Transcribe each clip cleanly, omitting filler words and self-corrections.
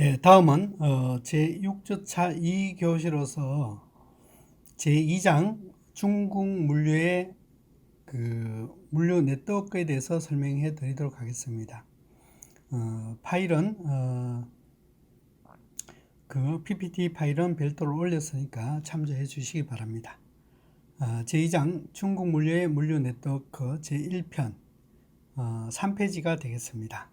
네, 다음은 제6주차 2교시로서 제2장 중국 물류의 물류 네트워크에 대해서 설명해 드리도록 하겠습니다. 파일은 PPT 파일은 별도로 올렸으니까 참조해 주시기 바랍니다. 제2장 중국 물류의 물류 네트워크 제1편 3페이지가 되겠습니다.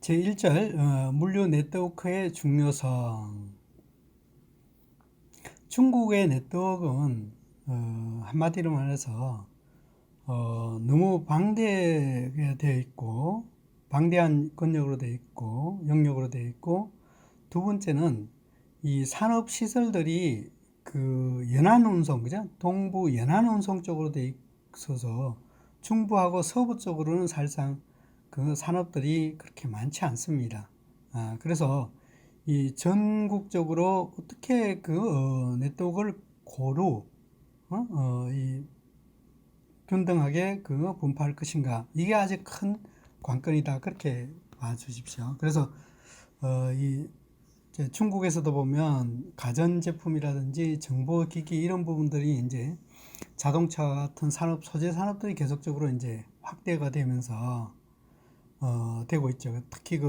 제1절 물류 네트워크의 중요성. 중국의 네트워크는 한마디로 말해서 너무 방대되어 있고 방대한 권력으로 되어 있고 영역으로 되어 있고, 두 번째는 이 산업 시설들이 연안 운송, 그죠? 동부 연안 운송 쪽으로 되어 있어서 중부하고 서부 쪽으로는 사실상 산업들이 그렇게 많지 않습니다. 그래서 이 전국적으로 어떻게 네트워크를 이 균등하게 분파할 것인가, 이게 아주 큰 관건이다, 그렇게 봐주십시오. 그래서 이 중국에서도 보면 가전제품이라든지 정보기기 이런 부분들이 이제 자동차 같은 산업, 소재 산업들이 계속적으로 이제 확대가 되면서 되고 있죠. 특히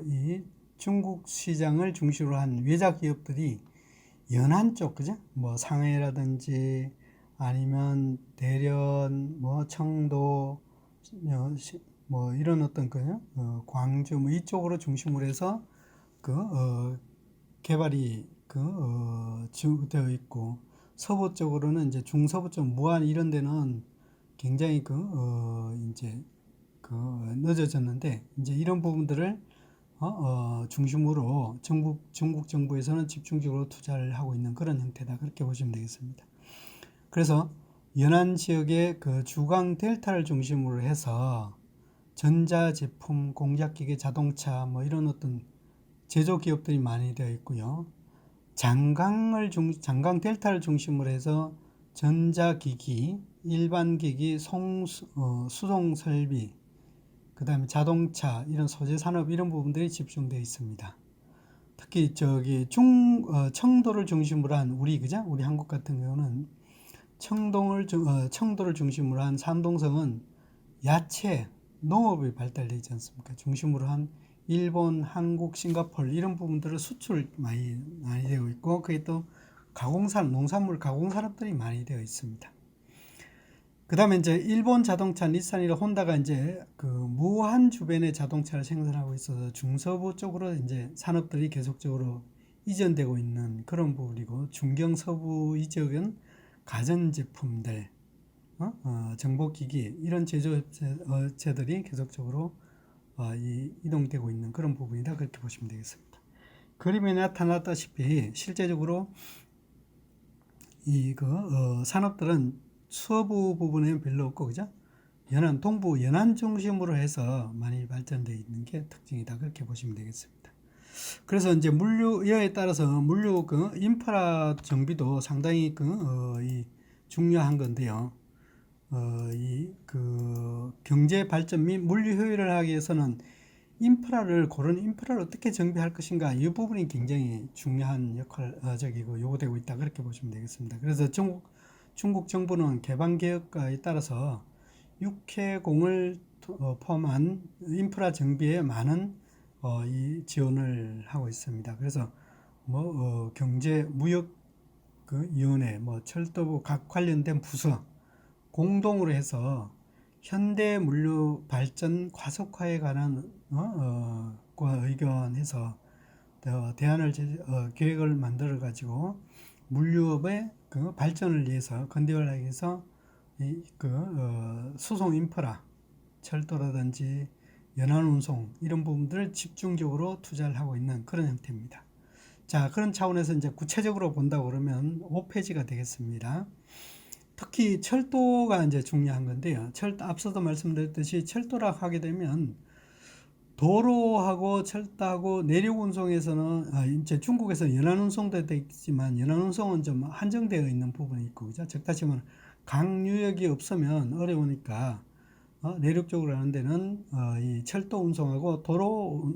이 중국 시장을 중심으로 한 외자 기업들이 연안 쪽, 그죠? 뭐 상해라든지 아니면 대련, 뭐 청도, 뭐 이런 어떤 광주 뭐 이쪽으로 중심으로 해서 개발이 되어 있고, 서부 쪽으로는 이제 중서부 쪽 무안 이런 데는 굉장히 이제 늦어졌는데, 이제 이런 부분들을 중심으로 중국 정부에서는 집중적으로 투자를 하고 있는 그런 형태다, 그렇게 보시면 되겠습니다. 그래서 연안 지역의 주강 델타를 중심으로 해서 전자제품, 공작기계, 자동차 뭐 이런 어떤 제조 기업들이 많이 되어 있고요. 장강 델타를 중심으로 해서 전자기기, 일반기기, 수송 설비, 그 다음에 자동차, 이런 소재 산업 이런 부분들이 집중되어 있습니다. 특히 청도를 중심으로 한 우리 한국 같은 경우는 청도를 중심으로 한 산동성은 야채, 농업이 발달되어 있지 않습니까? 중심으로 한 일본, 한국, 싱가포르 이런 부분들을 수출 많이 되고 있고, 그게 또 농산물 가공산업들이 많이 되어 있습니다. 그 다음에 이제 일본 자동차 닛산이나 혼다가 이제 무한 주변에 자동차를 생산하고 있어서 중서부 쪽으로 이제 산업들이 계속적으로 이전되고 있는 그런 부분이고, 중경 서부 이 지역은 가전제품들, 정보기기 이런 제조업체들이 계속적으로 이동되고 있는 그런 부분이다, 그렇게 보시면 되겠습니다. 그림에 나타났다시피 실제적으로 산업들은 서부 부분에는 별로 없고, 그죠? 동부 연안 중심으로 해서 많이 발전되어 있는 게 특징이다, 그렇게 보시면 되겠습니다. 그래서 이제 물류에 따라서 물류 인프라 정비도 상당히 중요한 건데요. 경제 발전 및 물류 효율을 하기 위해서는 고른 인프라를 어떻게 정비할 것인가, 이 부분이 굉장히 중요한 요구되고 있다, 그렇게 보시면 되겠습니다. 그래서 중국 정부는 개방 개혁에 따라서 육해공을 포함한 인프라 정비에 많은 이 지원을 하고 있습니다. 그래서 경제 무역 위원회, 철도부 각 관련된 부서 공동으로 해서 현대 물류 발전 가속화에 관한 의견해서 대안을 계획을 만들어 가지고 물류업의 발전을 위해서, 건대화를 위해서 수송 인프라, 철도라든지 연안 운송 이런 부분들을 집중적으로 투자를 하고 있는 그런 형태입니다. 자, 그런 차원에서 이제 구체적으로 본다고 그러면 5페이지가 되겠습니다. 특히 철도가 이제 중요한 건데요. 앞서도 말씀드렸듯이 철도라 하게 되면 도로하고 철도하고 내륙 운송에서는 이제 중국에서 연안 운송도 되어 있지만 연안 운송은 좀 한정되어 있는 부분이 있고, 그죠? 즉 다시 말하면 강유역이 없으면 어려우니까 내륙 쪽으로 가는 데는 이 철도 운송하고 도로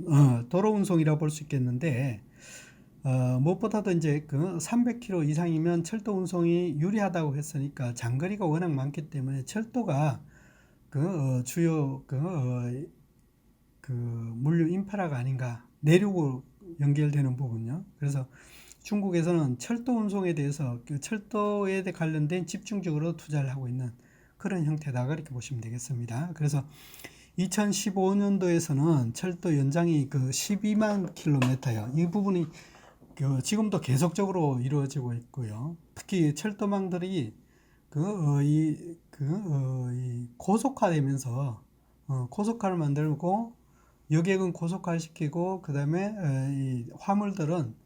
운송이라고 볼 수 있겠는데, 무엇보다도 이제 그 300km 이상이면 철도 운송이 유리하다고 했으니까 장거리가 워낙 많기 때문에 철도가 주요 그 물류 인프라가 아닌가, 내륙으로 연결되는 부분요. 그래서 중국에서는 철도 운송에 대해서 그 철도에 관련된 집중적으로 투자를 하고 있는 그런 형태다, 그렇게 보시면 되겠습니다. 그래서 2015년도에서는 철도 연장이 12만 킬로미터요. 이 부분이 지금도 계속적으로 이루어지고 있고요. 특히 철도망들이 이 고속화되면서 고속화를 만들고 여객은 고속화를 시키고, 그 다음에 이 화물들은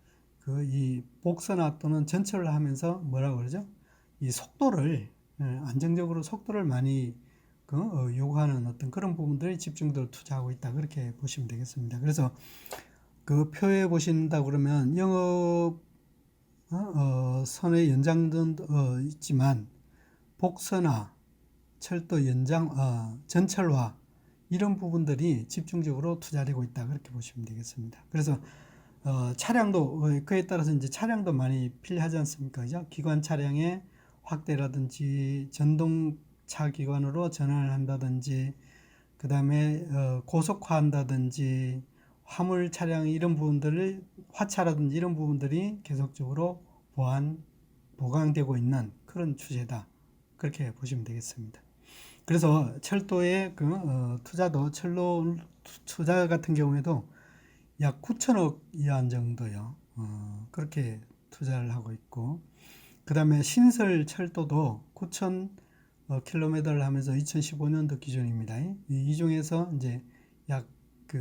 이 복선화 또는 전철을 하면서 뭐라고 그러죠? 이 속도를 안정적으로 속도를 많이 요구하는 어떤 그런 부분들에 집중적으로 투자하고 있다, 그렇게 보시면 되겠습니다. 그래서 그 표에 보신다 그러면 영업 선의 연장도 있지만 복선화, 철도 연장, 전철화 이런 부분들이 집중적으로 투자되고 있다, 그렇게 보시면 되겠습니다. 그래서 차량도 그에 따라서 이제 차량도 많이 필요하지 않습니까? 그죠? 기관 차량의 확대라든지 전동차 기관으로 전환을 한다든지, 그 다음에 고속화한다든지, 화물 차량 이런 부분들을 화차라든지 이런 부분들이 계속적으로 보강되고 있는 그런 추세다, 그렇게 보시면 되겠습니다. 그래서 철도의 투자도, 철로 투자 같은 경우에도 약 9천억 위안 정도요. 그렇게 투자를 하고 있고, 그 다음에 신설 철도도 9천 킬로미터를 하면서 2015년도 기준입니다. 이 중에서 이제 약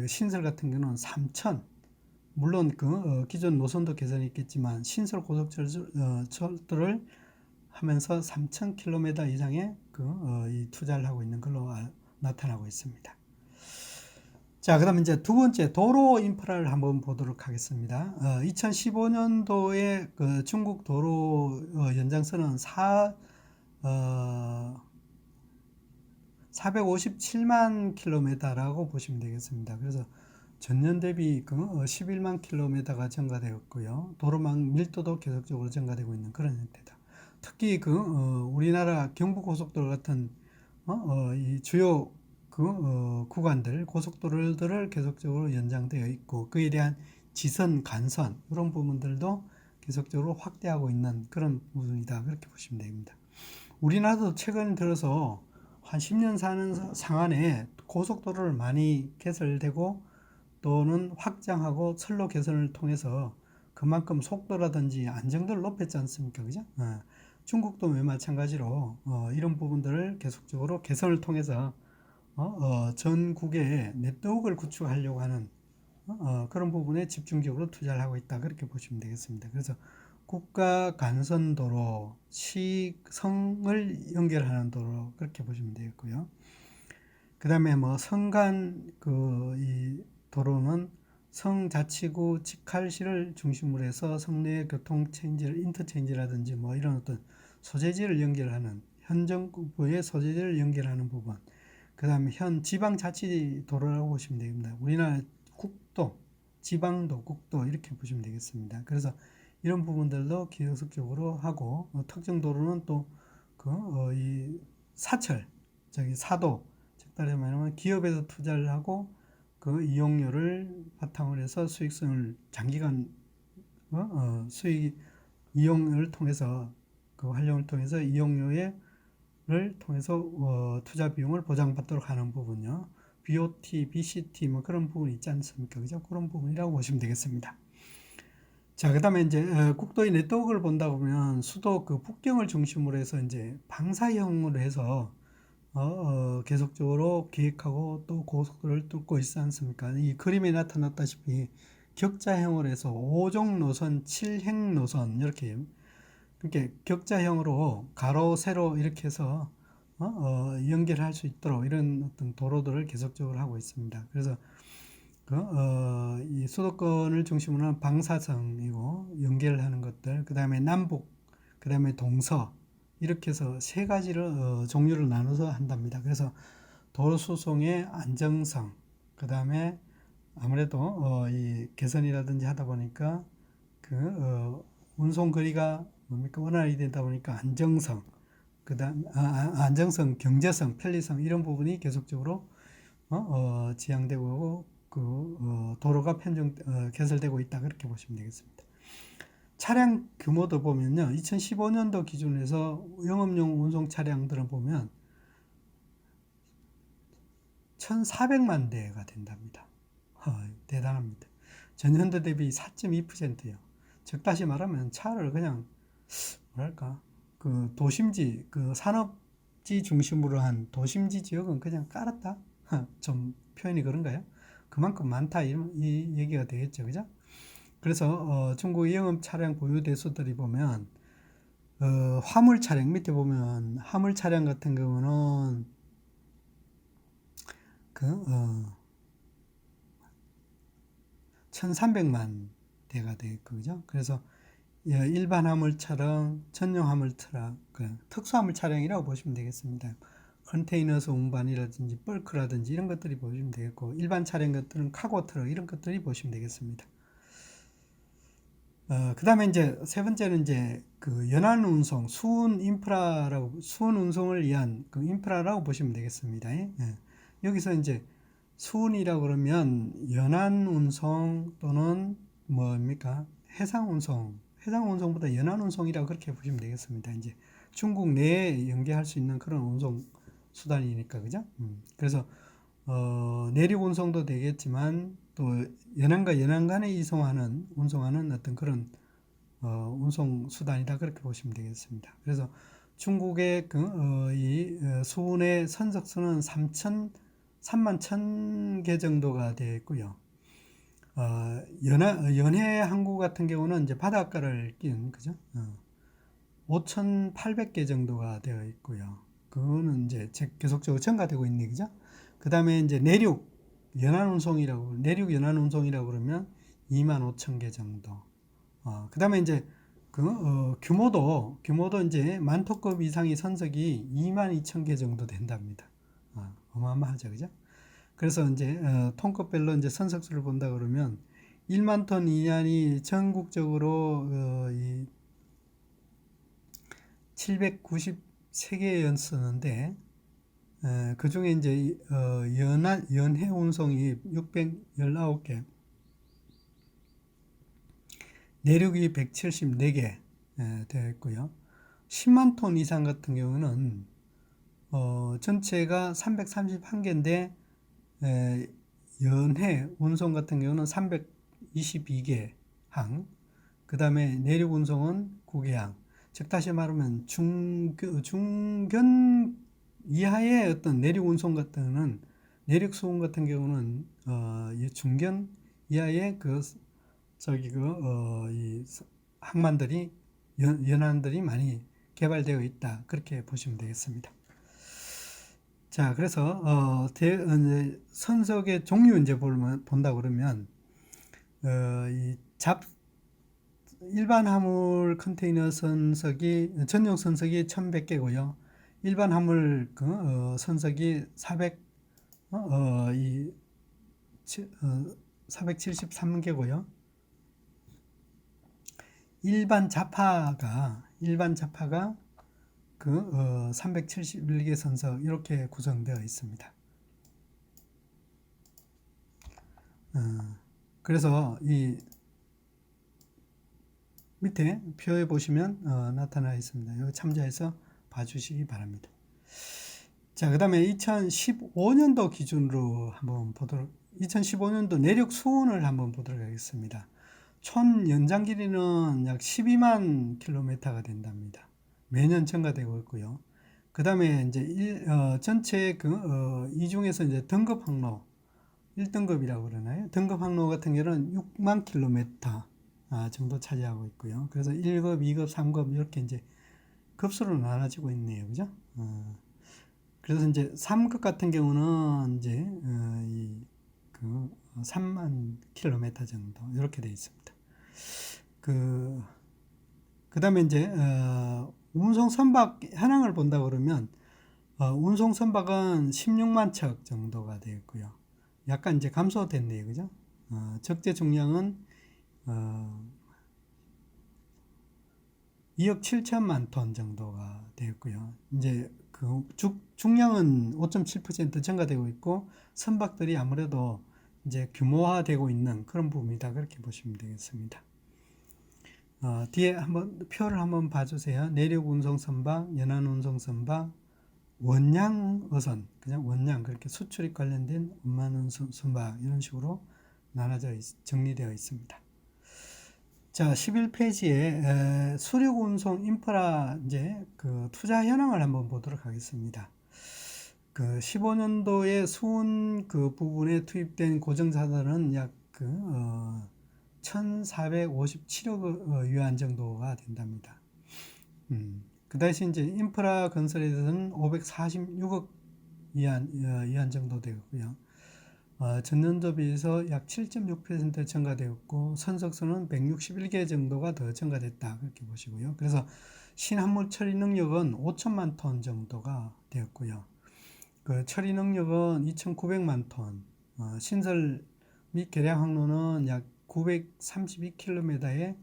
신설 같은 경우는 3천, 물론 기존 노선도 개선이 있겠지만 신설 고속철도를 하면서 3,000km 이상의 이 투자를 하고 있는 걸로 나타나고 있습니다. 자, 그다음 이제 두 번째 도로 인프라를 한번 보도록 하겠습니다. 2015년도에 중국 도로 연장선은 457만 킬로미터라고 보시면 되겠습니다. 그래서 전년 대비 11만 킬로미터가 증가되었고요. 도로망 밀도도 계속적으로 증가되고 있는 그런 형태다. 특히 우리나라 경부고속도로 같은 이 주요 구간들, 고속도로들을 계속적으로 연장되어 있고, 그에 대한 지선, 간선 이런 부분들도 계속적으로 확대하고 있는 그런 부분이다, 그렇게 보시면 됩니다. 우리나라도 최근 들어서 한 10년 사는 상안에 고속도로를 많이 개설되고 또는 확장하고 선로 개선을 통해서 그만큼 속도라든지 안정도를 높였지 않습니까? 그죠? 중국도 마찬가지로 이런 부분들을 계속적으로 개선을 통해서 전국에 네트워크를 구축하려고 하는 그런 부분에 집중적으로 투자를 하고 있다, 그렇게 보시면 되겠습니다. 그래서 국가 간선도로, 시성을 연결하는 도로, 그렇게 보시면 되겠고요. 그 다음에 성간 이 도로는 성자치구 직할시를 중심으로 해서 성내 교통 체인지를 인터체인지라든지 이런 어떤 소재지를 연결하는, 현 정부의 소재지를 연결하는 부분, 그 다음에 현 지방자치도로라고 보시면 됩니다. 우리나라 국도, 지방도, 국도 이렇게 보시면 되겠습니다. 그래서 이런 부분들도 계속적으로 하고, 특정 도로는 또 이 사철, 사도, 즉 따르 말하면 기업에서 투자를 하고 이용료를 바탕으로 해서 수익성을 장기간 수익 이용을 통해서 활용을 통해서 이용료를 통해서 투자 비용을 보장받도록 하는 부분요. BOT, BCT 그런 부분이 있지 않습니까? 그죠? 그런 부분이라고 보시면 되겠습니다. 자, 그다음에 이제 국도의 네트워크를 본다 보면 수도 북경을 중심으로 해서 이제 방사형으로 해서 계속적으로 기획하고 또 고속도로를 뚫고 있지 않습니까? 이 그림에 나타났다시피 격자형으로 해서 5종 노선, 7행 노선 이렇게 격자형으로 가로, 세로 이렇게 해서 연결할 수 있도록 이런 어떤 도로들을 계속적으로 하고 있습니다. 그래서 이 수도권을 중심으로 한 방사성이고 연결하는 것들, 그 다음에 남북, 그 다음에 동서 이렇게 해서 세 가지를 종류를 나눠서 한답니다. 그래서 도로 수송의 안정성, 그 다음에 아무래도 이 개선이라든지 하다 보니까 운송 거리가 뭡니까 원활히 되다 보니까 안정성, 그다음 안정성, 경제성, 편리성 이런 부분이 계속적으로 지향되고 도로가 개설되고 있다 그렇게 보시면 되겠습니다. 차량 규모도 보면요, 2015년도 기준에서 영업용 운송 차량들을 보면 1,400만 대가 된답니다. 대단합니다. 전년도 대비 4.2%요. 즉 다시 말하면 차를 그냥 뭐랄까 도심지 산업지 중심으로 한 도심지 지역은 그냥 깔았다. 좀 표현이 그런가요? 그만큼 많다 이 얘기가 되겠죠, 그죠? 그래서 중국 영업 차량 보유 대수들이 보면 화물 차량 밑에 보면 화물 차량 같은 경우는 1,300만 대가 되겠고, 그죠? 그래서 일반 화물 차량, 전용 화물 트럭, 특수 화물 차량이라고 보시면 되겠습니다. 컨테이너서 운반이라든지 벌크라든지 이런 것들이 보시면 되겠고, 일반 차량 것들은 카고 트럭 이런 것들이 보시면 되겠습니다. 그 다음에 이제 세 번째는 이제 연안 운송, 수운 운송을 위한 인프라라고 보시면 되겠습니다. 예. 여기서 이제 수운이라고 그러면 연안 운송 또는 뭡니까? 해상 운송보다 연안 운송이라고 그렇게 보시면 되겠습니다. 이제 중국 내에 연계할 수 있는 그런 운송 수단이니까, 그죠? 그래서 내륙 운송도 되겠지만 또 연안과 연안 간에 운송하는 어떤 그런 운송 수단이다 그렇게 보시면 되겠습니다. 그래서 중국의 수운의 선적수는 3만 1,000개 정도가 되어 있고요. 연해 항구 같은 경우는 이제 바닷가를 낀 그죠? 5,800개 정도가 되어 있고요. 그거는 이제 계속적으로 증가되고 있는 얘기죠. 그 다음에 이제 내륙 연안 운송이라고 그러면 25,000개 정도. 그 다음에 이제 규모도 이제 만톤급 이상의 선석이 22,000개 정도 된답니다. 어마어마하죠, 그죠? 그래서 이제 톤급별로 이제 선석수를 본다 그러면 1만 톤 이하니 전국적으로 793개 쓰는데 그 중에 이제 연해 운송이 619개, 내륙이 174개 되어 있고요. 10만 톤 이상 같은 경우는 전체가 331개인데 연해 운송 같은 경우는 322개 항, 그 다음에 내륙 운송은 9개 항. 즉 다시 말하면 중견 이하의 어떤 내륙 운송 같은 내륙 수운 같은 경우는 중견 이하의 이 항만들이 연안들이 많이 개발되어 있다 그렇게 보시면 되겠습니다. 자, 그래서 선석의 종류 이제 본다 그러면 일반 화물 컨테이너 전용 선석이 1,100개고요. 일반 화물 선석이 473개고요. 일반 자파가 371개 선석 이렇게 구성되어 있습니다. 그래서 이 밑에 표에 보시면 나타나 있습니다. 여기 참조해서 봐주시기 바랍니다. 자, 그 다음에 2015년도 기준으로 한번 2015년도 내륙 수온을 한번 보도록 하겠습니다. 총 연장 길이는 약 12만 킬로미터가 된답니다. 매년 증가되고 있고요. 그 다음에 이제 전체 이 중에서 이제 등급 항로 1등급이라고 그러나요? 등급 항로 같은 경우는 6만 킬로미터 정도 차지하고 있고요. 그래서 1급, 2급, 3급 이렇게 이제 급수로 나눠지고 있네요. 그죠? 그래서 이제 3급 같은 경우는 이제 3만 킬로미터 정도 이렇게 되어 있습니다. 그 다음에 이제 운송 선박 현황을 본다 그러면 운송 선박은 16만 척 정도가 되었고요. 약간 이제 감소됐네요, 그죠? 적재 중량은 2억 7천만 톤 정도가 되었고요. 이제 그 중량은 5.7% 증가되고 있고 선박들이 아무래도 이제 규모화되고 있는 그런 부분이다 그렇게 보시면 되겠습니다. 뒤에 한번 표를 한번 봐주세요. 내륙 운송 선박, 연안 운송 선박, 원양 어선, 그냥 원양 그렇게 수출입 관련된 원만 운송 선박 이런 식으로 나눠져 정리되어 있습니다. 자, 11페이지에 수륙 운송 인프라 이제 그 투자 현황을 한번 보도록 하겠습니다. 그 15년도에 수운 그 부분에 투입된 고정자산은 약 1,457억 유안 정도가 된답니다. 그 대신 이제 인프라 건설에 대해서는 546억 위안 정도 되고요. 전년도 비해서 약 7.6% 증가되었고 선적선은 161개 정도가 더 증가됐다 그렇게 보시고요. 그래서 신한물 처리 능력은 5천만 톤 정도가 되었고요. 그 처리 능력은 2,900만 톤, 신설 및 개량 항로는 약 932km에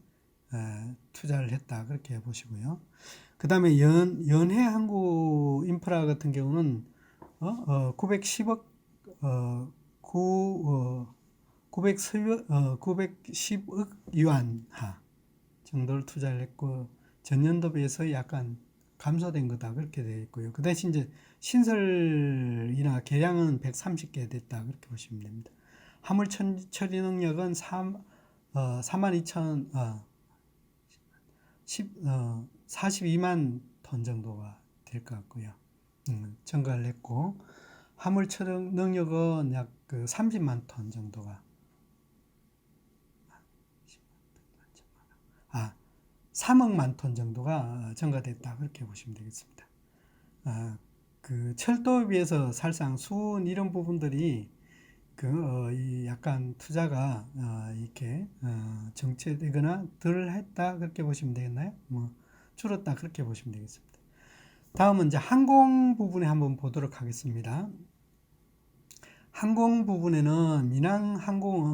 투자를 했다 그렇게 보시고요. 그 다음에 연해 항구 인프라 같은 경우는 910억 910억 유안하 정도를 투자를 했고 전년도 비해서 약간 감소된 거다 그렇게 되어 있고요. 그 대신 이제 신설이나 개량은 130개 됐다 그렇게 보시면 됩니다. 화물 처리 능력은 42만 톤 정도가 될 것 같고요. 증가를 했고 화물 처리 능력은 약 30만 톤 정도가 3억만 톤 정도가 증가됐다 그렇게 보시면 되겠습니다. 그 철도에 비해서 사실상 수은 이런 부분들이 이 약간 투자가 이렇게 정체되거나 덜 했다 그렇게 보시면 되겠나요? 뭐 줄었다 그렇게 보시면 되겠습니다. 다음은 이제 항공 부분에 한번 보도록 하겠습니다. 항공 부분에는 민항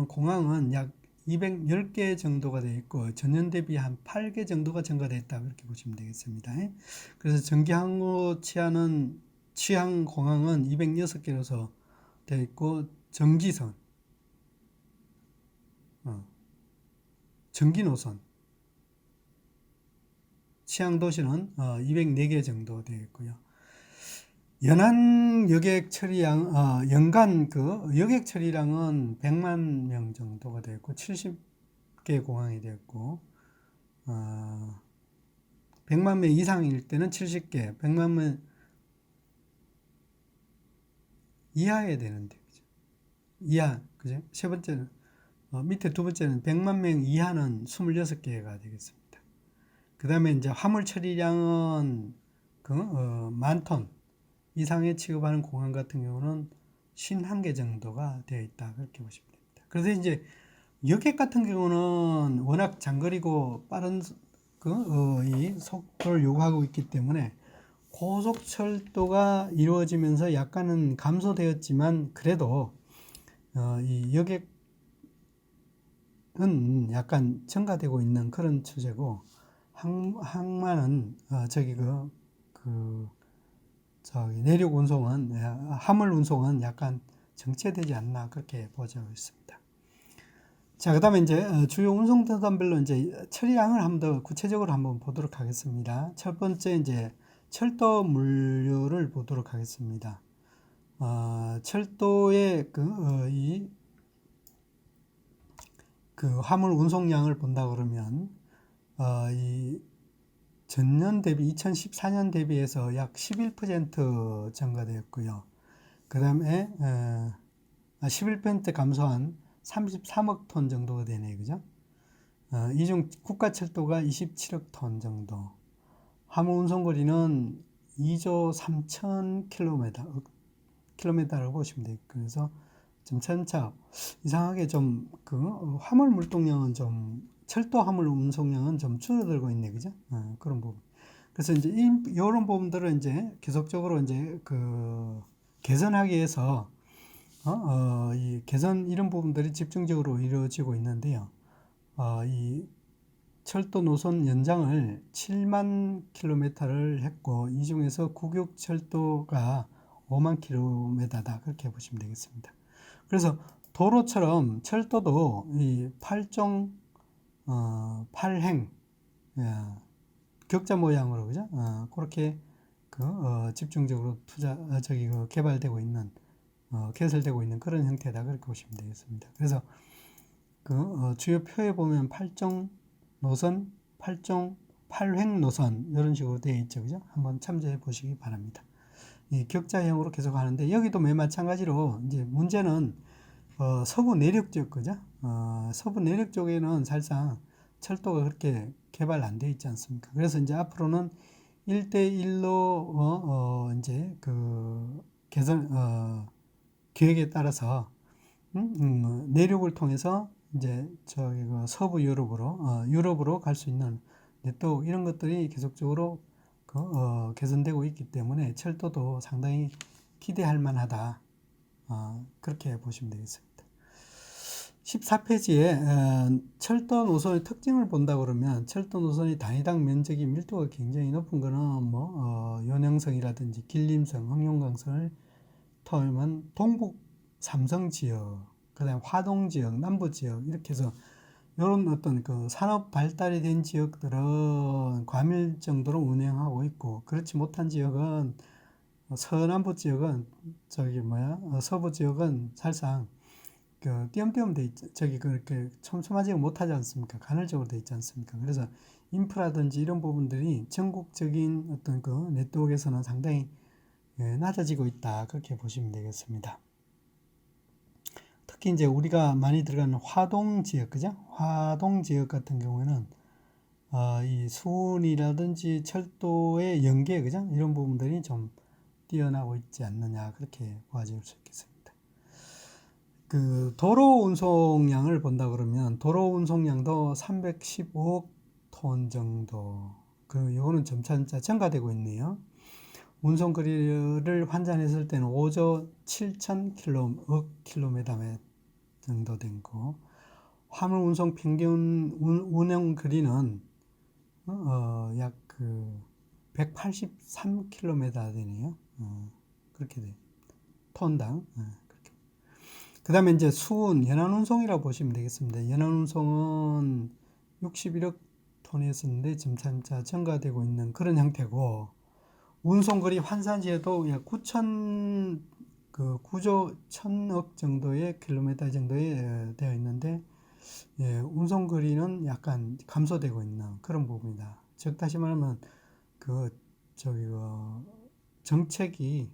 공항은 약 210개 정도가 되어 있고 전년 대비 한 8개 정도가 증가됐다 그렇게 보시면 되겠습니다. 그래서 전기항로 취항 공항은 206개로서 되어 있고 전기선, 전기노선, 취항 도시는 204개 정도 되어 있고요. 연안 여객 처리량, 연간 그 여객 처리량은 100만 명 정도가 되었고, 70개 공항이 되었고, 100만 명 이상일 때는 70개, 100만 명 이하에 되는데, 그죠? 이하, 그죠? 세 번째는, 밑에 두 번째는 100만 명 이하는 26개가 되겠습니다. 그 다음에 이제 화물 처리량은 만 톤 이상에 취급하는 공항 같은 경우는 51개 정도가 되어 있다. 그렇게 보시면 됩니다. 그래서 이제 여객 같은 경우는 워낙 장거리고 빠른 이 속도를 요구하고 있기 때문에 고속철도가 이루어지면서 약간은 감소되었지만 그래도 이 여객은 약간 증가되고 있는 그런 추세고 항만은 내륙 운송은 화물 운송은 약간 정체되지 않나 그렇게 보고 있습니다. 자, 그다음에 이제 주요 운송수단별로 이제 처리량을 한번 더 구체적으로 한번 보도록 하겠습니다. 첫 번째 이제 철도 물류를 보도록 하겠습니다. 철도의 화물 운송량을 본다 그러면 이 전년 대비 2014년 대비해서 약 11% 증가되었고요. 그 다음에 11% 감소한 33억 톤 정도가 되네요. 그죠? 이중 국가철도가 27억 톤 정도. 화물 운송거리는 2조 3천 킬로미터라고 보시면 돼요. 그래서 좀 천차 이상하게 좀 화물 물동량은 좀 철도 화물 운송량은 좀 줄어들고 있네. 그죠? 그런 부분. 그래서 이제 이런 부분들을 이제 계속적으로 이제 그 개선하기 위해서 이 개선 이런 부분들이 집중적으로 이루어지고 있는데요. 이 철도 노선 연장을 7만 킬로미터를 했고 이 중에서 국유철도가 5만 킬로미터다 그렇게 보시면 되겠습니다. 그래서 도로처럼 철도도 이 8종 8행 격자 모양으로 그죠? 그렇게 집중적으로 개발되고 있는 개설되고 있는 그런 형태다 그렇게 보시면 되겠습니다. 그래서 주요 표에 보면 8종 노선, 8종 8횡 노선 이런 식으로 되어 있죠, 그죠? 한번 참조해 보시기 바랍니다. 이 격자형으로 계속 하는데 여기도 맨 마찬가지로 이제 문제는 서부 내륙 쪽 그죠? 서부 내륙 쪽에는 사실상 철도가 그렇게 개발 안 되어 있지 않습니까? 그래서 이제 앞으로는 1대1로 이제 그 개선 계획에 따라서 내륙을 통해서 이제 저기 그 서부 유럽으로 갈 수 있는 네트워크 이런 것들이 계속적으로 개선되고 있기 때문에 철도도 상당히 기대할 만하다. 그렇게 보시면 되겠습니다. 14페이지에 철도 노선의 특징을 본다 그러면 철도 노선의 단위당 면적이 밀도가 굉장히 높은 거는 뭐 연행성이라든지 길림성, 흑룡강선을 포함한 동북 삼성 지역, 그다음 화동 지역, 남부 지역 이렇게 해서 이런 어떤 그 산업 발달이 된 지역들은 과밀 정도로 운행하고 있고 그렇지 못한 지역은 서남부 지역은 서부 지역은 사실상 띄엄띄엄 돼 있죠. 그렇게 촘촘하지 못하지 않습니까? 간헐적으로 돼 있지 않습니까? 그래서 인프라든지 이런 부분들이 전국적인 어떤 그 네트워크에서는 상당히 낮아지고 있다. 그렇게 보시면 되겠습니다. 특히 이제 우리가 많이 들어가는 화동 지역, 그죠? 화동 지역 같은 경우에는 이 수운이라든지 철도의 연계, 그죠? 이런 부분들이 좀 뛰어나고 있지 않느냐 그렇게 보아질 수 있겠습니다. 그 도로 운송량을 본다 그러면 도로 운송량도 315억 톤 정도. 요거는 점차 증가되고 있네요. 운송 거리를 환산했을 때는 5조 7천 킬로미터 정도 된 거. 화물 운송 평균 운행 거리는 약 183km 되네요. 그렇게 돼. 톤당. 그 다음에 이제 연안 운송이라고 보시면 되겠습니다. 연안 운송은 61억 톤이었었는데 점차 증가되고 있는 그런 형태고, 운송거리 환산시에도 약 9조 1000억 정도의 킬로미터 정도에 되어 있는데, 운송거리는 약간 감소되고 있는 그런 부분이다. 즉, 다시 말하면, 정책이,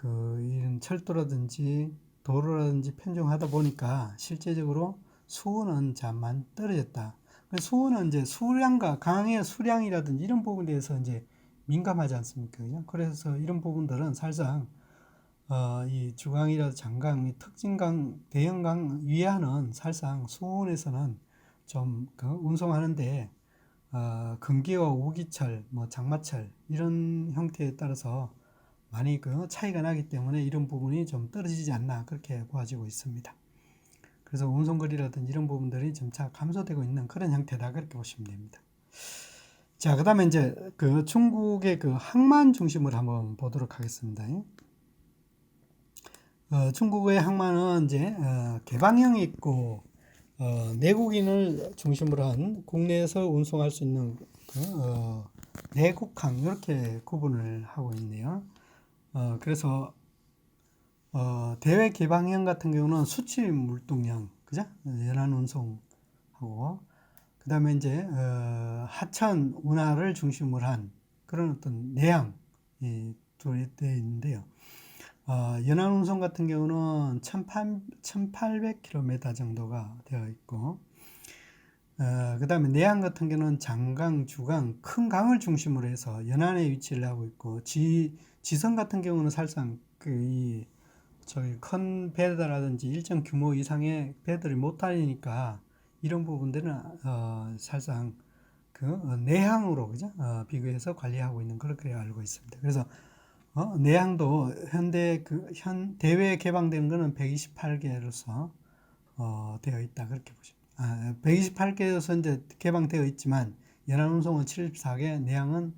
이런 철도라든지 도로라든지 편중하다 보니까 실제적으로 수온은 잠만 떨어졌다. 수온은 이제 강의 수량이라든지 이런 부분에 대해서 이제 민감하지 않습니까? 그래서 이런 부분들은 사실상 이 주강이라든지 장강, 특징강, 대형강 위하는 사실상 수온에서는 좀 운송하는데 금기와 우기철, 뭐 장마철 이런 형태에 따라서 많이 차이가 나기 때문에 이런 부분이 좀 떨어지지 않나 그렇게 보아지고 있습니다. 그래서 운송거리라든지 이런 부분들이 점차 감소되고 있는 그런 형태다 그렇게 보시면 됩니다. 자, 그다음에 이제 중국의 항만 중심으로 한번 보도록 하겠습니다. 중국의 항만은 이제 개방형이 있고 내국인을 중심으로 한 국내에서 운송할 수 있는 내국항 이렇게 구분을 하고 있네요. 그래서 대외 개방형 같은 경우는 수출 물동량, 그죠? 연안 운송하고 그 다음에 이제 하천 운하를 중심으로 한 그런 어떤 내항이 둘이 되어 있는데요. 연안 운송 같은 경우는 1800km 정도가 되어 있고 그 다음에 내항 같은 경우는 장강, 주강, 큰 강을 중심으로 해서 연안에 위치를 하고 있고 지선 같은 경우는 사실상 큰 배라든지 일정 규모 이상의 배들이 못 다니니까 이런 부분들은 사실상 내항으로 그죠? 비교해서 관리하고 있는 그렇게 알고 있습니다. 그래서 내항도 현 대회에 개방된 거는 128개로서 되어 있다 그렇게 보십니다. 128개여서 이제 개방되어 있지만 연안운송은 74개, 내항은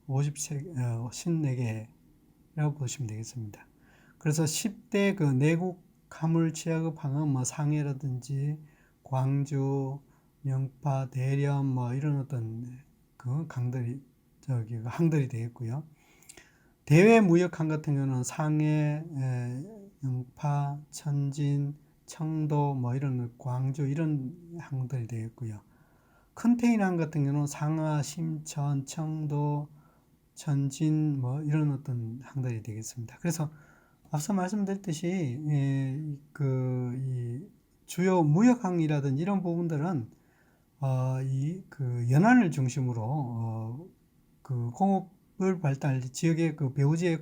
54개라고 보시면 되겠습니다. 그래서 10대 그 내국 화물 취약업 항은 뭐 상해라든지 광주, 영파, 대련 뭐 이런 어떤 그 항들이 되겠고요. 대외 무역항 같은 경우는 상해, 영파, 천진, 청도 뭐 이런 광주 이런 항들이 되겠고요. 컨테이너항 같은 경우는 상하, 심천, 청도, 천진 뭐 이런 어떤 항들이 되겠습니다. 그래서 앞서 말씀드렸듯이 이 주요 무역항이라든지 이런 부분들은 연안을 중심으로 공업을 지역의 그 배후지의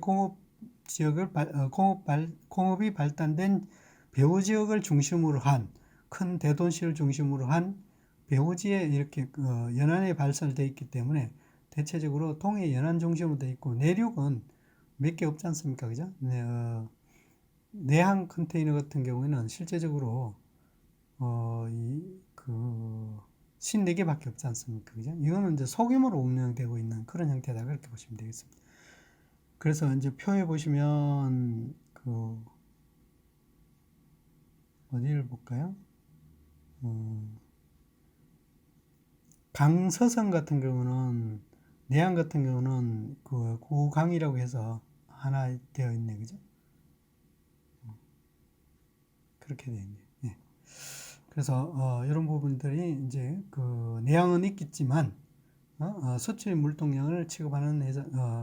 공업이 발달된 배후지역을 중심으로 한 큰 대도시를 중심으로 한 배후지에 이렇게 연안에 발달되어 있기 때문에 대체적으로 동해 연안 중심으로 되어 있고 내륙은 몇 개 없지 않습니까? 그죠? 내항 컨테이너 같은 경우에는 실제적으로 그 54개밖에 없지 않습니까? 그죠? 이거는 이제 소규모로 운영되고 있는 그런 형태다. 그렇게 보시면 되겠습니다. 그래서 이제 표에 보시면 어디를 볼까요? 강서선 같은 경우는 내항 같은 경우는 그 구강이라고 해서 하나 되어 있네. 그죠? 그렇게 되어 있네. 예. 그래서 이런 부분들이 이제 그 내항은 있겠지만 수출 물동량을 취급하는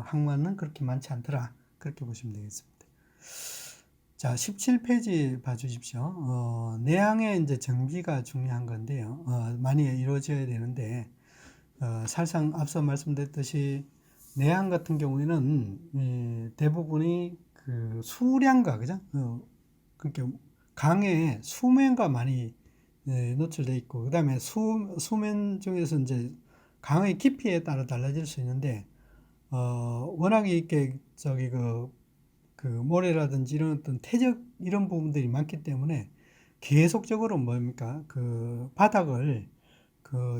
항만은 그렇게 많지 않더라. 그렇게 보시면 되겠습니다. 자, 17페이지 봐주십시오. 내항의 이제 정비가 중요한 건데요. 많이 이루어져야 되는데, 사실상 앞서 말씀드렸듯이 내항 같은 경우에는 대부분이 그 수량과, 그죠? 그러니까 강에 수면과 많이 노출되어 있고, 그 다음에 수면 중에서 이제 강의 깊이에 따라 달라질 수 있는데, 워낙에 이렇게 그 모래라든지 이런 어떤 퇴적 이런 부분들이 많기 때문에 계속적으로 뭡니까? 그 바닥을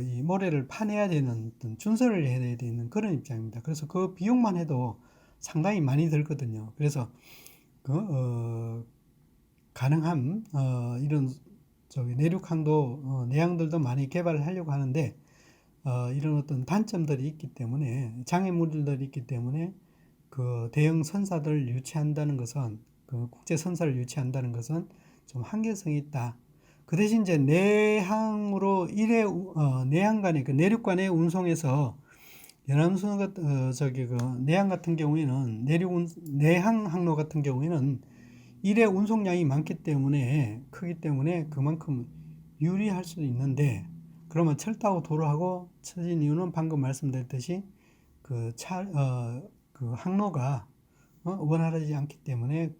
이 모래를 파내야 되는 어떤 준설을 해야 되는 그런 입장입니다. 그래서 그 비용만 해도 상당히 많이 들거든요. 그래서 가능한 이런 내륙항도 내항들도 많이 개발을 하려고 하는데 이런 어떤 단점들이 있기 때문에 장애물들이 있기 때문에 그 대형 선사들을 유치한다는 것은 그 국제 선사를 유치한다는 것은 좀 한계성이 있다. 그 대신 이제 내항으로 내항 간의 그 내륙 간의 운송에서 연안운송 내항 같은 경우에는 내항 항로 같은 경우에는 일회 운송량이 많기 때문에 크기 때문에 그만큼 유리할 수도 있는데 그러면 철도하고 도로하고 처진 이유는 방금 말씀드렸듯이 그 항로가 원활하지 않기 때문에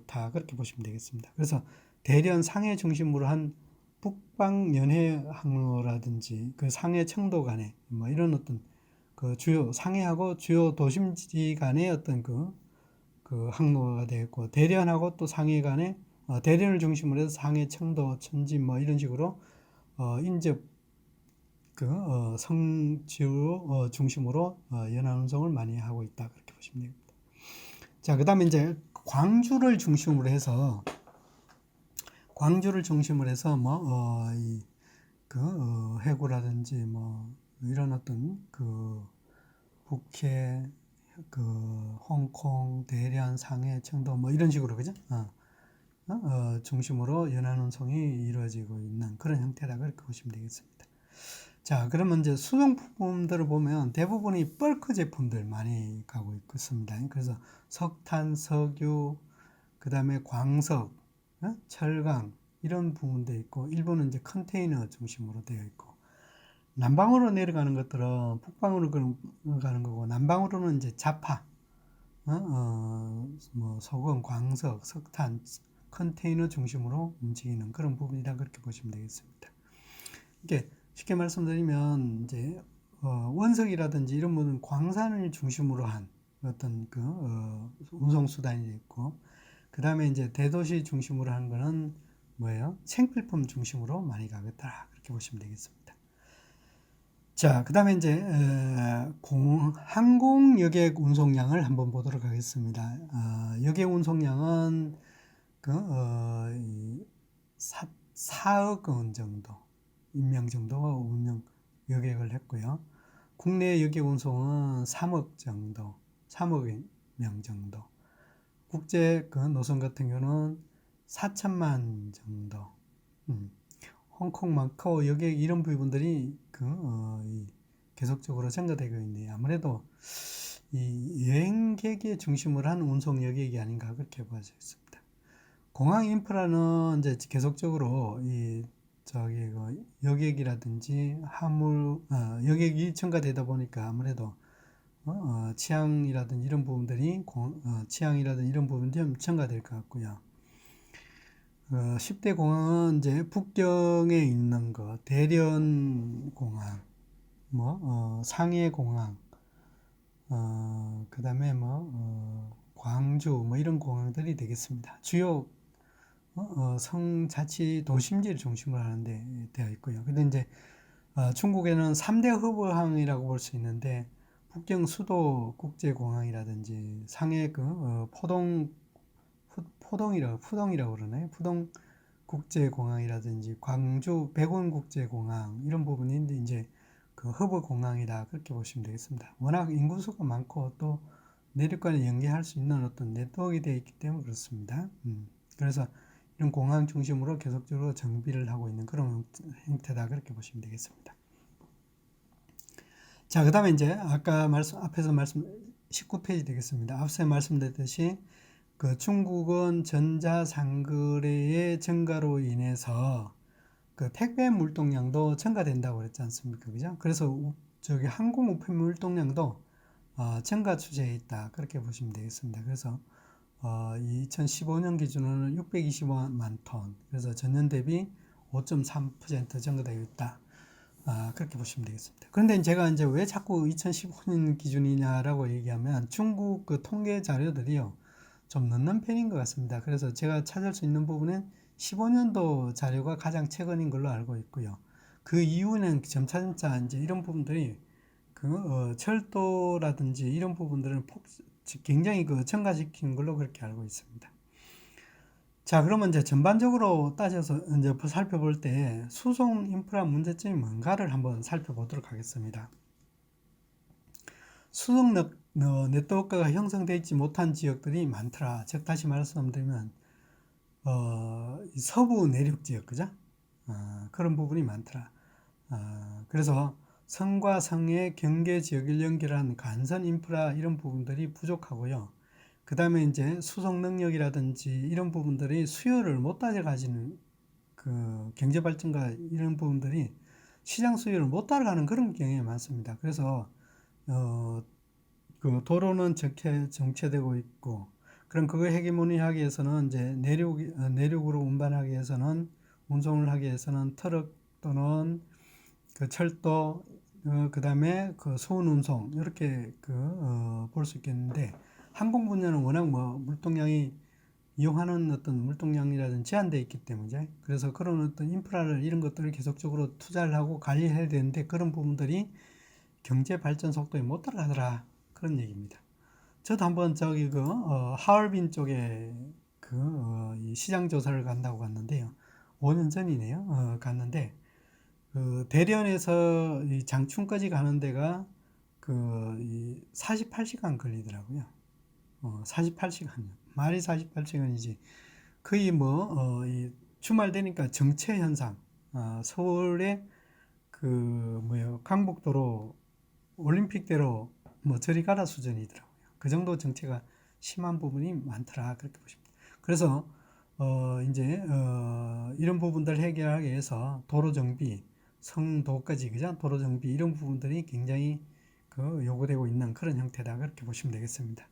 다 그렇게 보시면 되겠습니다. 그래서 대련 상해 중심으로 한 북방 연해 항로라든지 그 상해 청도 간에 뭐 이런 어떤 그 주요 상해하고 주요 도심지 간의 어떤 그 항로가 되겠고 대련하고 또 상해 간에 대련을 중심으로 해서 상해 청도 천진 뭐 이런 식으로 인접 성지로 중심으로 연안운송을 많이 하고 있다 그렇게 보시면 됩니다. 자, 그 다음에 이제 광주를 중심으로 해서 해구라든지 뭐 이런 어떤 북해, 홍콩, 대련, 상해, 청도 뭐 이런 식으로 그죠? 중심으로 연안운송이 이루어지고 있는 그런 형태다 그렇게 보시면 되겠습니다. 자, 그러면 이제 수정품들을 보면 대부분이 벌크 제품들 많이 가고 있습니다. 그래서 석탄, 석유, 그 다음에 광석, 철강 이런 부분도 있고 일부는 이제 컨테이너 중심으로 되어 있고 남방으로 내려가는 것들은 북방으로 가는 거고 남방으로는 이제 자파, 뭐 소금, 광석, 석탄, 컨테이너 중심으로 움직이는 그런 부분이다 그렇게 보시면 되겠습니다. 이게 쉽게 말씀드리면 이제 원석이라든지 이런 부분 광산을 중심으로 한 어떤 운송 수단이 있고, 그 다음에 이제 대도시 중심으로 한 거는 뭐예요? 생필품 중심으로 많이 가겠다. 그렇게 보시면 되겠습니다. 자, 그 다음에 이제 항공 여객 운송량을 한번 보도록 하겠습니다. 여객 운송량은 4억 원 정도, 인명 정도가 운영 여객을 했고요. 국내 여객 운송은 3억 정도, 3억 명 정도. 국제 노선 같은 경우는 4천만 정도. 홍콩, 마카오 여객 이런 부분들이 계속적으로 증가되고 있네요. 아무래도 이 여행객의 중심으로 한 운송 여객이 아닌가 그렇게 보여졌습니다. 공항 인프라는 이제 계속적으로 여객이라든지 화물 여객이 증가되다 보니까 아무래도 치안이라든지 이런 부분들이 좀 증가될 것 같고요. 10대 공항은 이제 북경에 있는 거, 대련 공항, 상해 공항, 그 다음에 광주, 이런 공항들이 되겠습니다. 주요, 성자치 도심지를 중심으로 하는데 되어 있고요. 근데 이제, 중국에는 3대 허브항이라고 볼 수 있는데, 북경 수도 국제공항이라든지, 상해 푸동이라고 그러나요? 푸동 국제공항이라든지 광주 백운국제공항 이런 부분인데 이제 허브 공항이다 그렇게 보시면 되겠습니다. 워낙 인구수가 많고 또 내륙과는 연계할 수 있는 어떤 네트워크가 되어 있기 때문에 그렇습니다. 그래서 이런 공항 중심으로 계속적으로 정비를 하고 있는 그런 형태다 그렇게 보시면 되겠습니다. 자, 그 다음에 이제 앞에서 말씀 19페이지 되겠습니다. 앞서 말씀드렸듯이 중국은 전자상거래의 증가로 인해서 택배 물동량도 증가된다고 그랬지 않습니까? 그죠? 그래서 항공 우편 물동량도 증가 추세에 있다. 그렇게 보시면 되겠습니다. 그래서 2015년 기준으로는 620만 톤. 그래서 전년 대비 5.3% 증가되어 있다. 그렇게 보시면 되겠습니다. 그런데 제가 이제 왜 자꾸 2015년 기준이냐라고 얘기하면 중국 통계 자료들이요. 좀 늦는 편인 것 같습니다. 그래서 제가 찾을 수 있는 부분은 15년도 자료가 가장 최근인 걸로 알고 있고요. 그 이후는 점차점차 이제 이런 부분들이 철도라든지 이런 부분들은 굉장히 증가시키는 걸로 그렇게 알고 있습니다. 자, 그러면 이제 전반적으로 따져서 이제 살펴볼 때 수송 인프라 문제점이 뭔가를 한번 살펴보도록 하겠습니다. 수송 네트워크가 형성되어 있지 못한 지역들이 많더라. 즉 다시 말씀드리면 서부 내륙 지역, 그죠? 그런 부분이 많더라. 그래서 성과 성의 경계 지역을 연결한 간선 인프라 이런 부분들이 부족하고요. 그 다음에 이제 수송 능력이라든지 이런 부분들이 수요를 못 따라가지는 경제 발전과 이런 부분들이 시장 수요를 못 따라가는 그런 경향이 많습니다. 그래서 도로는 정체되고 있고, 그럼 그걸 헤게모니하기 위해서는 이제 내륙으로 운반하기 위해서는 운송을 하기 위해서는 트럭 또는 철도, 그 다음에 수운 운송 이렇게 볼 수 있겠는데 항공 분야는 워낙 물동량이 이용하는 어떤 물동량이라든지 제한되어 있기 때문에 그래서 그런 어떤 인프라를 이런 것들을 계속적으로 투자를 하고 관리해야 되는데 그런 부분들이 경제 발전 속도에 못 따라가더라 그런 얘기입니다. 저도 한번 하얼빈 쪽에 이 시장 조사를 간다고 갔는데요. 5년 전이네요. 갔는데 대련에서 이 장충까지 가는 데가 48시간 걸리더라고요. 48시간이요. 말이 48시간이지. 거의 이 주말 되니까 정체 현상. 서울의 강북도로 올림픽대로 저리 가라 수준이더라고요. 그 정도 정체가 심한 부분이 많더라. 그렇게 보십니다. 그래서 이제 이런 부분들 해결하기 위해서 도로 정비, 성도까지 그죠? 도로 정비 이런 부분들이 굉장히 요구되고 있는 그런 형태다. 그렇게 보시면 되겠습니다.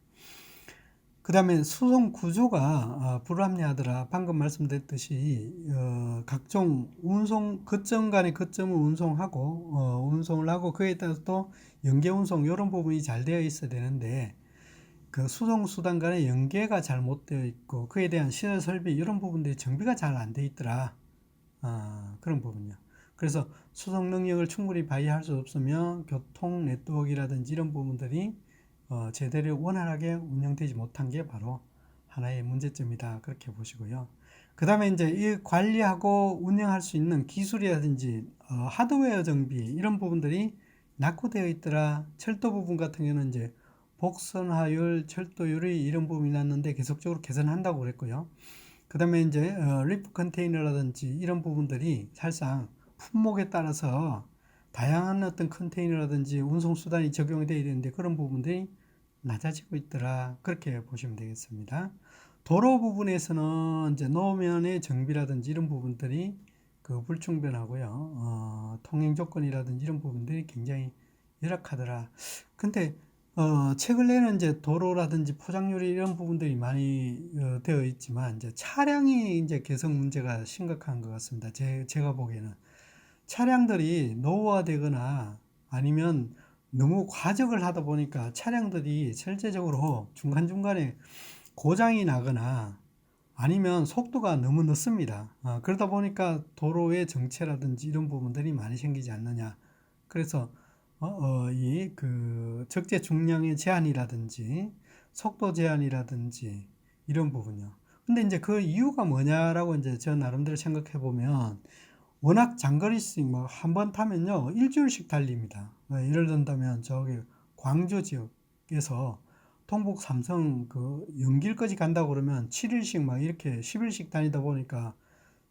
그다음에 수송 구조가 불합리하더라. 방금 말씀드렸듯이 각종 운송 거점 간의 거점을 운송을 하고 그에 따라서 또 연계 운송 이런 부분이 잘 되어 있어야 되는데 그 수송 수단 간의 연계가 잘못되어 있고 그에 대한 시설 설비 이런 부분들이 정비가 잘 안 돼 있더라. 그런 부분이요. 그래서 수송 능력을 충분히 발휘할 수 없으면 교통 네트워크라든지 이런 부분들이 제대로 원활하게 운영되지 못한 게 바로 하나의 문제점이다. 그렇게 보시고요. 그 다음에 이제 이 관리하고 운영할 수 있는 기술이라든지 하드웨어 정비 이런 부분들이 낙후되어 있더라. 철도 부분 같은 경우는 이제 복선화율, 철도율이 이런 부분이 났는데 계속적으로 개선한다고 그랬고요. 그 다음에 이제 리프 컨테이너라든지 이런 부분들이 사실상 품목에 따라서 다양한 어떤 컨테이너라든지 운송 수단이 적용이 되어야 되는데 그런 부분들이 낮아지고 있더라. 그렇게 보시면 되겠습니다. 도로 부분에서는 이제 노면의 정비라든지 이런 부분들이 그 불충분하고요. 통행 조건이라든지 이런 부분들이 굉장히 열악하더라. 근데 최근에는 이제 도로라든지 포장률이 이런 부분들이 많이 되어 있지만 이제 차량이 이제 개선 문제가 심각한 것 같습니다. 제가 보기에는 차량들이 노후화되거나 아니면 너무 과적을 하다 보니까 차량들이 실제적으로 중간중간에 고장이 나거나 아니면 속도가 너무 늦습니다. 그러다 보니까 도로의 정체라든지 이런 부분들이 많이 생기지 않느냐. 그래서 이 그 적재 중량의 제한이라든지 속도 제한이라든지 이런 부분이요. 근데 이제 그 이유가 뭐냐라고 이제 저 나름대로 생각해 보면 워낙 장거리씩 뭐 한 번 타면요 일주일씩 달립니다. 예를 든다면 저기 광주 지역에서 통북 삼성 그 연길까지 간다고 그러면 7일씩 막 이렇게 10일씩 다니다 보니까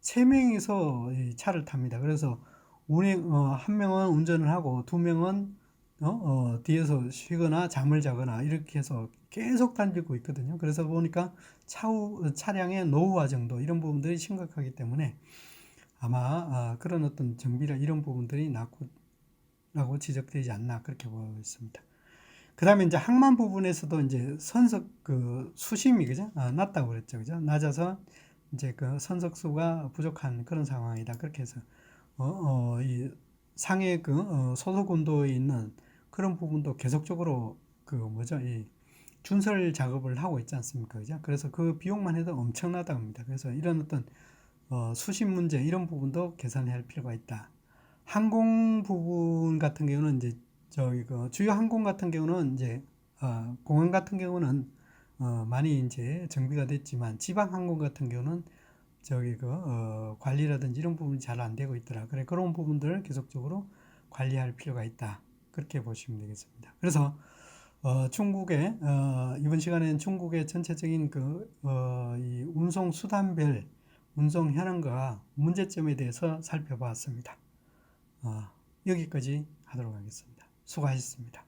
3명이서 이 차를 탑니다. 그래서 한 명은 운전을 하고 두 명은 뒤에서 쉬거나 잠을 자거나 이렇게 해서 계속 다니고 있거든요. 그래서 보니까 차량의 노후화 정도 이런 부분들이 심각하기 때문에 아마 그런 어떤 정비라 이런 부분들이 낙후라고 지적되지 않나 그렇게 보고 있습니다. 그 다음에 이제 항만 부분에서도 이제 선석 그 수심이 그죠? 낮다고 그랬죠. 그죠? 낮아서 이제 그 선석수가 부족한 그런 상황이다. 그렇게 해서 이 상해 그 소속 온도에 있는 그런 부분도 계속적으로 그 뭐죠? 이 준설 작업을 하고 있지 않습니까? 그죠? 그래서 그 비용만 해도 엄청나다고 합니다. 그래서 이런 어떤 수신 문제 이런 부분도 개선해야 할 필요가 있다. 항공 부분 같은 경우는 이제 저기 그 주요 항공 같은 경우는 이제 공항 같은 경우는 많이 이제 정비가 됐지만 지방 항공 같은 경우는 저기 그 관리라든지 이런 부분이 잘 안 되고 있더라. 그래 그런 부분들을 계속적으로 관리할 필요가 있다. 그렇게 보시면 되겠습니다. 그래서 중국의 이번 시간에는 중국의 전체적인 이 운송 수단별 운송 현황과 문제점에 대해서 살펴보았습니다. 여기까지 하도록 하겠습니다. 수고하셨습니다.